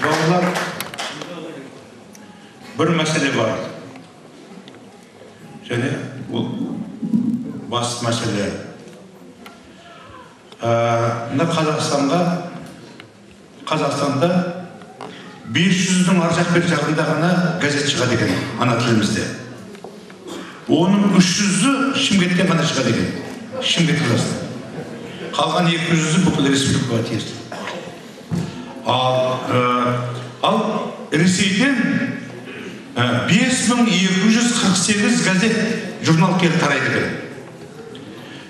Bağlar bir mesele var. Және бұл басты мәселе. Мына Қазақстанда 500-дің аржақ бер жағында ғана газет шығады екен ана тілімізде. Оның 300-і Шымкенттен ғана шығады екен. Шымкент қаласында. Қалған 200-і бүкіл республикаға тиесілі. Ал Ресейден 5248 газет, журнал келіп тарайды екен.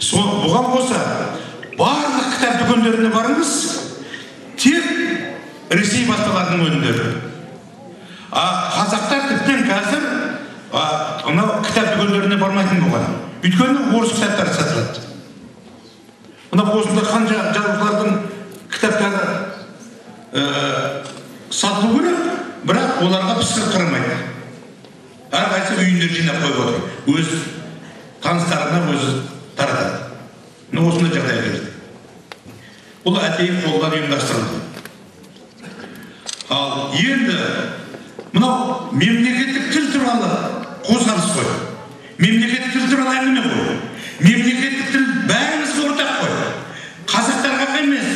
Бұған қоса барлық кітап дүкендеріне барыңыз, тек Ресей баспаларының өнімдері. Қазақтар тіптен қазір кітап дүкендеріне бармайтын болған. Өйткені орыс кітаптары сатылады. Осында қанша жазушылардың кітаптары сатылу керек, бірақ оларға пысқыр қарамайды. Әрқайсы үйіндер жинап қойып отыр. Өз таныстарына өзі таратады. Осындай жағдай келді. Бұл әдейі қолдан ұйымдастырылды. Ал енді мынау мемлекеттік тіл туралы қозғалыс қой. Мемлекеттік тіл туралы әңгіме қой. Мемлекеттік тіл бәрімізге ортақ қой. Қазақтарға емес,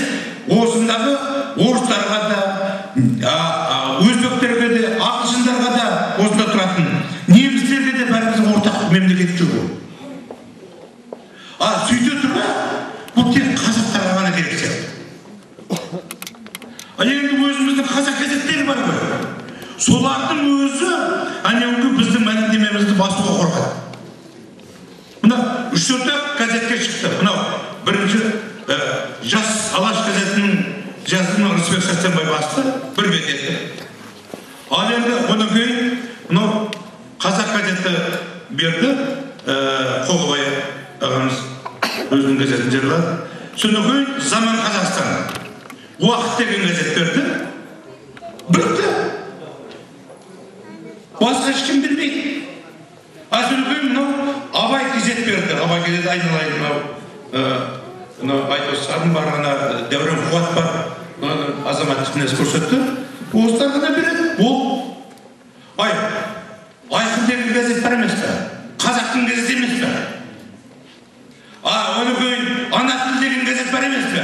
осындағы орыстарға да, өзбектерге де, ағылшындарға да, осында тұратын немістерге де бәрімізге ортақ мемлекеттік тіл қой. Сөйте тұра, бұл тек қазақтарға ғана керек сияқты. Енді өзіміздің қазақ газеттері бар ғой. Солардың өзі әнеугі біздің мәлімдемемізді басуға қорқады. Мына 3-4 газетке шықты. Мынау бірінші жас Алаш газетінің жазуын Рысбек Сәрсенбай басты, бір бететі. Ал енді одан кейін мынау қазақ газеті берді, Қоғыбай ағамыз өзінің газетін жырлады. Содан кейін Заман Қазақстан уақыт деген газет берді. Білді. Басқа ешкім білмейді. Содан кейін мынау Абай газет берді. Абай газет айналайын мынау Айтосардың бар, Дәурен Қуат бар, азаматтық мінез көрсетті. Осылар ғана береді. Ол Айқын деген газет бар емес пе? Қазақтың газеті емес пе? Одан кейін Ана тіл деген газет бар емес пе?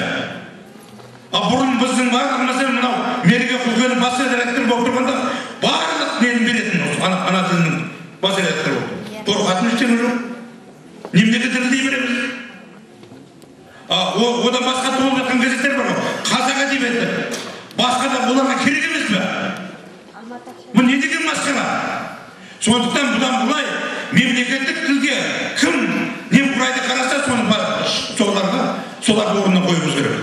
Бұрын біздің барлығымызда мынау Мерге Құлғені бас редактор болып тұрғанда барлық нені беретін ана тілінің бас редактор болып. Қорқатын ештеңе жоқ. Немдегі тілдей береміз. Одан басқа толып жатқан газеттер бар ғой. Қазақ әдебиеті. Басқа да оларға керек емес пе? Бұл не деген масқара? Сондықтан бұдан бұлай мемлекеттік тілге кім немқұрайды қараса солардың орнына қоюымыз керек.